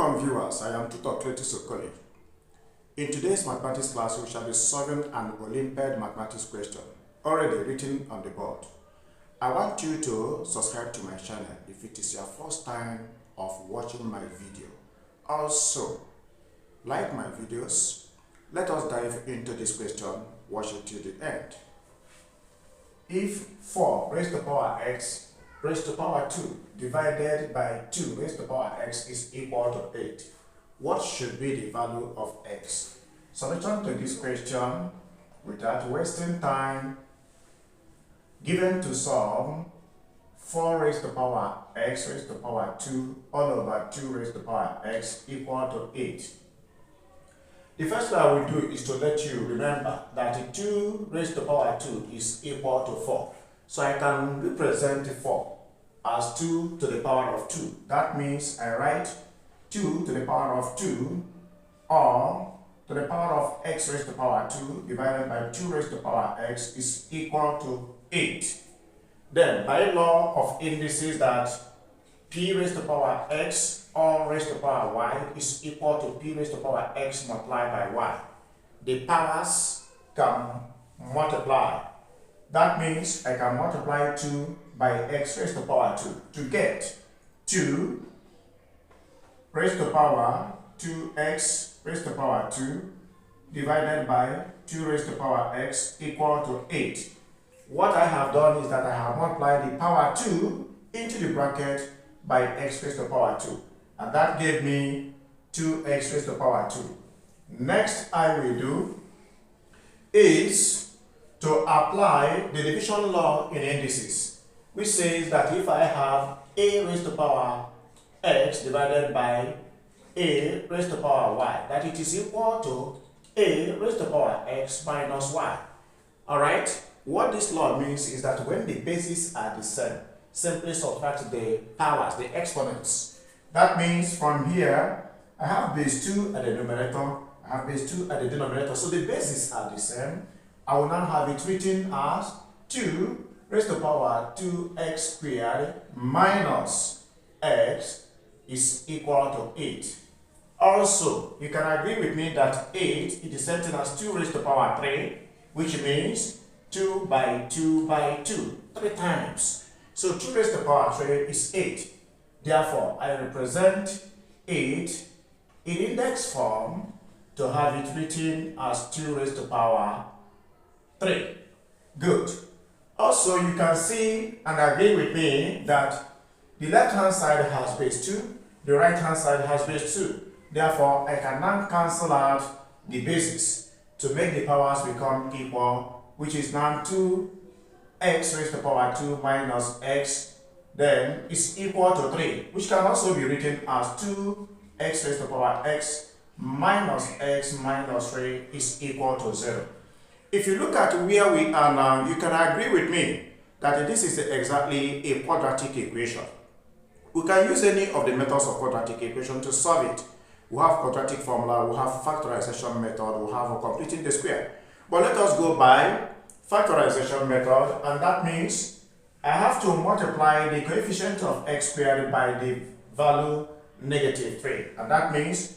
Welcome viewers, I am Tutor Cletus Okoli. In today's mathematics class, we shall be solving an Olympiad mathematics question already written on the board. I want you to subscribe to my channel if it is your first time of watching my video. Also, like my videos. Let us dive into this question, watch it till the end. If 4 raised to the power x raised to the power 2 divided by 2 raised to the power x is equal to 8, what should be the value of x? So return to this question without wasting time. Given to solve 4 raised to the power x raised to the power 2 all over 2 raised to the power x equal to 8. The first thing I will do is to let you remember that 2 raised to the power 2 is equal to 4. So I can represent 4 as 2 to the power of 2. That means I write 2 to the power of 2 or to the power of x raised to the power 2 divided by 2 raised to the power x is equal to 8. Then by law of indices that p raised to the power x or raised to the power y is equal to p raised to the power x multiplied by y. The powers can multiply. That means I can multiply 2 by x raised to the power 2 to get 2 raised to the power 2x raised to the power 2 divided by 2 raised to the power x equal to 8. What I have done is that I have multiplied the power 2 into the bracket by x raised to the power 2. And that gave me 2x raised to the power 2. Next I will do is to apply the division law in indices, which says that if I have a raised to the power x divided by a raised to the power y, that it is equal to a raised to the power x minus y. Alright, what this law means is that when the bases are the same, simply subtract the powers, the exponents. That means from here, I have base 2 at the numerator, I have base 2 at the denominator, so the bases are the same. I will now have it written as 2 raised to the power 2x squared minus x is equal to 8. Also, you can agree with me that 8 is the same thing as 2 raised to the power 3, which means 2 by 2 by 2, 3 times. So 2 raised to the power 3 is 8. Therefore, I represent 8 in index form to have it written as 2 raised to the power 3. Good. Also, you can see and agree with me that the left hand side has base 2, the right hand side has base 2. Therefore, I can now cancel out the bases to make the powers become equal, which is now 2x raised to the power 2 minus x, then is equal to 3, which can also be written as 2x raised to the power x minus 3 is equal to 0. If you look at where we are now, you can agree with me that this is exactly a quadratic equation. We can use any of the methods of quadratic equation to solve it. We have quadratic formula, we have factorization method, we have completing the square. But let us go by factorization method, and that means I have to multiply the coefficient of x squared by the value negative 3. And that means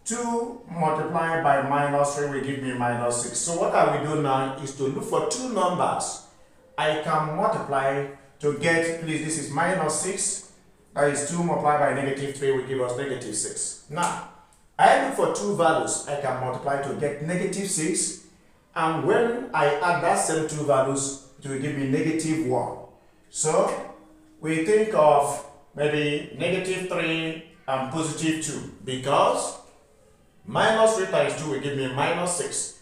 2 multiplied by minus 3 will give me minus 6. So what I will do now is to look for two numbers I can multiply to get, please, this is minus 6. That is 2 multiplied by negative 3 will give us negative 6. Now, I look for two values I can multiply to get negative 6. And when I add that same two values, it will give me negative 1. So, we think of maybe negative 3 and positive 2 because minus 3 times 2 will give me minus 6,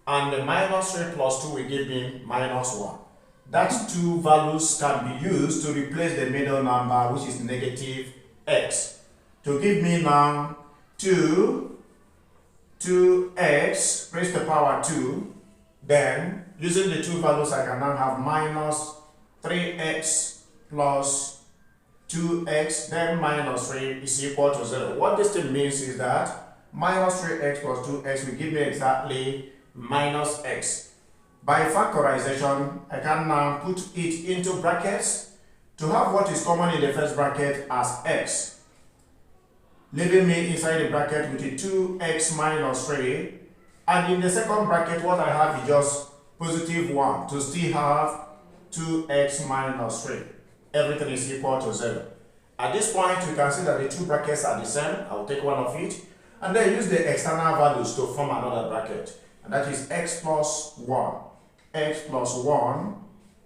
and the minus 3 plus 2 will give me minus 1. That two values can be used to replace the middle number, which is negative x, to give me now 2x raised to the power 2. Then, using the two values, I can now have minus 3x plus 2x, then minus 3 is equal to 0. What this thing means is that minus 3x plus 2x will give me exactly minus x. By factorization, I can now put it into brackets to have what is common in the first bracket as x. leaving me inside the bracket with a 2x minus 3. And in the second bracket, what I have is just positive 1 to still have 2x minus 3. Everything is equal to 0. At this point, you can see that the two brackets are the same. I will take one of it and then use the external values to form another bracket. And that is x plus 1. X plus 1.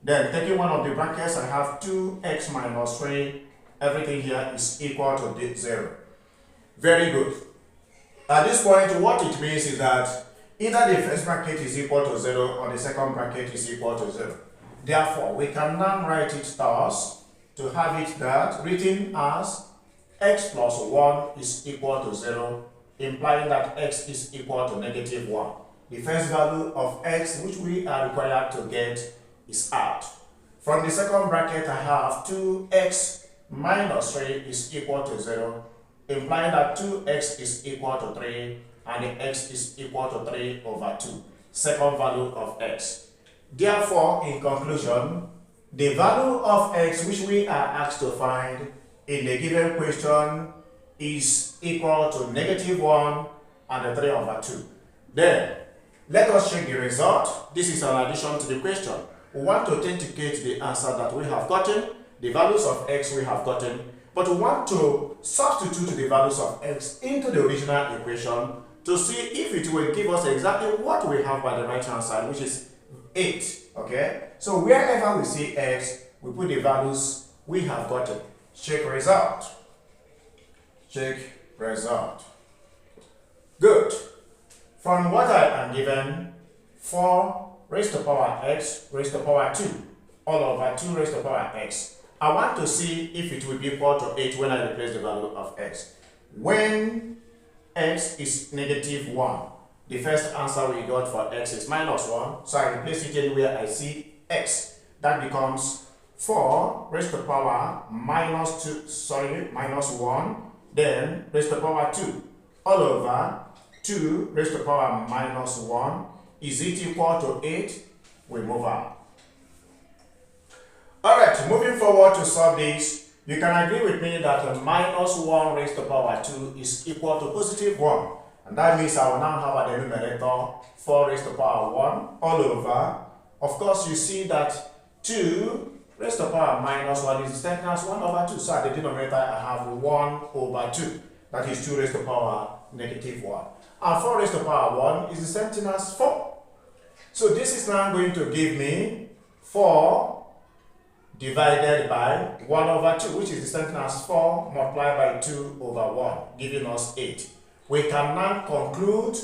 Then taking one of the brackets, I have 2x minus 3. Everything here is equal to 0. Very good. At this point, what it means is that either the first bracket is equal to 0 or the second bracket is equal to 0. Therefore, we can now write it thus to have it that written as x plus 1 is equal to 0, implying that x is equal to negative 1. The first value of x which we are required to get is out. From the second bracket, I have 2x minus 3 is equal to 0, implying that 2x is equal to 3 and the x is equal to 3 over 2, second value of x. Therefore, in conclusion, the value of x which we are asked to find in the given question is equal to negative 1 and the 3 over 2. Then, let us check the result. This is an addition to the question. We want to authenticate the answer that we have gotten, the values of x we have gotten, but we want to substitute the values of x into the original equation to see if it will give us exactly what we have by the right hand side, which is 8. Okay? So wherever we see x, we put the values we have gotten. Check result. Check result. Good. From what I am given, 4 raised to power x raised to power 2 all over 2 raised to power x. I want to see if it will be equal to 8 when I replace the value of x. When x is negative 1, the first answer we got for x is minus 1, so I replace it anywhere I see x. That becomes 4 raised to power minus 1, then raised to power 2 all over 2 raised to power minus 1. Is it equal to 8? We move on. Alright, moving forward to solve this, you can agree with me that minus 1 raised to power 2 is equal to positive 1. And that means I will now have at the numerator 4 raised to power 1 all over. Of course, you see that 2 raised to power minus 1 is the same as 1 over 2. So at the denominator, I have 1 over 2. That is 2 raised to power negative 1. And 4 raised to power 1 is the same thing as 4. So this is now going to give me 4 divided by 1 over 2, which is the same thing as 4 multiplied by 2 over 1, giving us 8. We can now conclude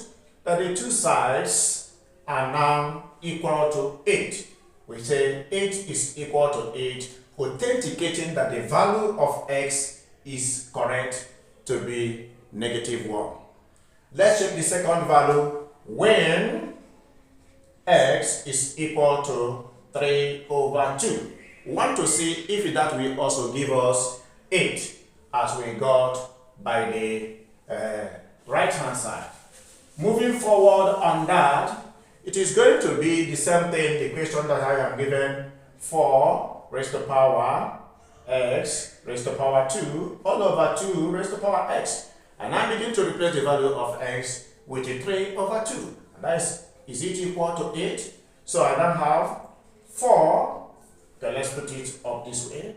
that the two sides are now equal to 8. We say 8 is equal to 8, authenticating that the value of x is correct to be negative 1. Let's check the second value when x is equal to 3 over 2. We want to see if that will also give us 8 as we got by the right hand side. Moving forward on that, it is going to be the same thing, the question that I am given, 4 raised to power x raised to power 2 all over 2 raised to power x. And I begin to replace the value of x with a 3 over 2. And that is it equal to 8? So I now have 4. Okay, let's put it up this way.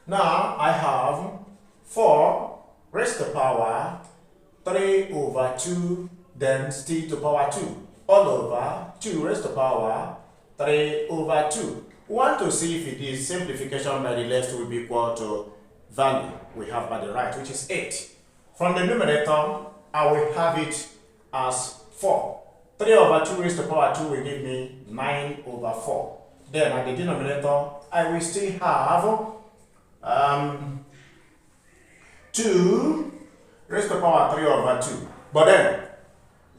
Now I have 4 raised to power 3 over 2, then still to power 2, all over 2 raised to power 3 over 2. We want to see if it is simplification by the left will be equal to value we have by the right, which is 8. From the numerator, I will have it as 4. 3 over 2 raised to power 2 will give me 9 over 4. Then at the denominator, I will still have 2 raised to power 3 over 2. But then,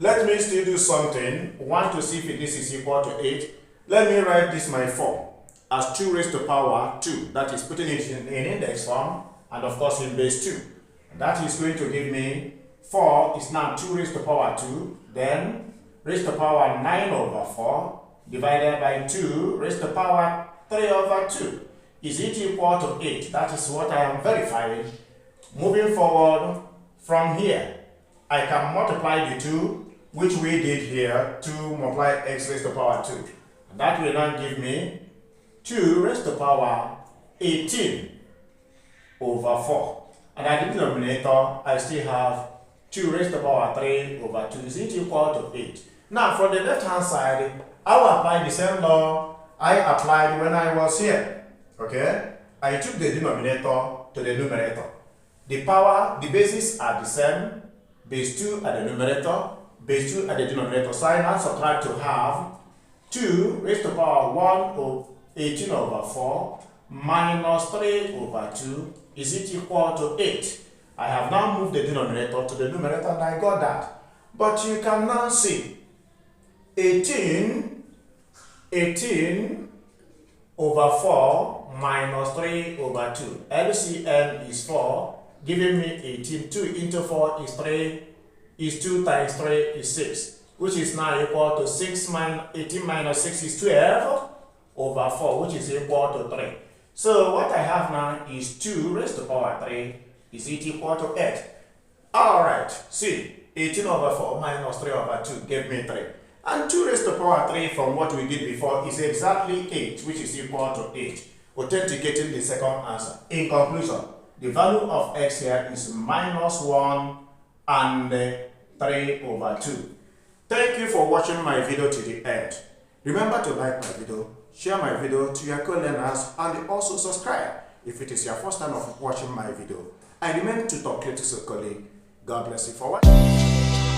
let me still do something. Want to see if this is equal to 8. Let me write this my 4 as 2 raised to power 2. That is putting it in index form and of course in base 2. That is going to give me 4 is now 2 raised to power 2. Then raised to power 9 over 4 divided by 2 raised to power 3 over 2. Is it equal to 8? That is what I am verifying Moving forward from here, I can multiply the 2, which we did here, 2 multiply x raised to the power 2. And that will now give me 2 raised to the power 18 over 4. And at the denominator, I still have 2 raised to the power 3 over 2 is equal to 8. Now, from the left-hand side, I will apply the same law I applied when I was here. Okay? I took the denominator to the numerator. The bases are the same. Base 2 at the numerator, base 2 at the denominator. So I now subtract to have 2 raised to the power 1 over 18 over 4 minus 3 over 2 is equal to 8. I have now moved the denominator to the numerator and I got that. But you can now see 18 over 4 minus 3 over 2. LCM is 4, giving me 18. 2 into 4 is 3, is 2 times 3 is 6, which is now equal to 18 minus 6 is 12 over 4, which is equal to 3. So what I have now is 2 raised to the power 3 is equal to 8. Alright, see, 18 over 4 minus 3 over 2 gave me 3. And 2 raised to the power 3 from what we did before is exactly 8, which is equal to 8. Authenticating the second answer. In conclusion, the value of x here is minus 1 and 3 over 2. Thank you for watching my video to the end. Remember to like my video, share my video to your co-learners, and also subscribe if it is your first time of watching my video. I remain Tutor Cletus Okoli. God bless you for watching.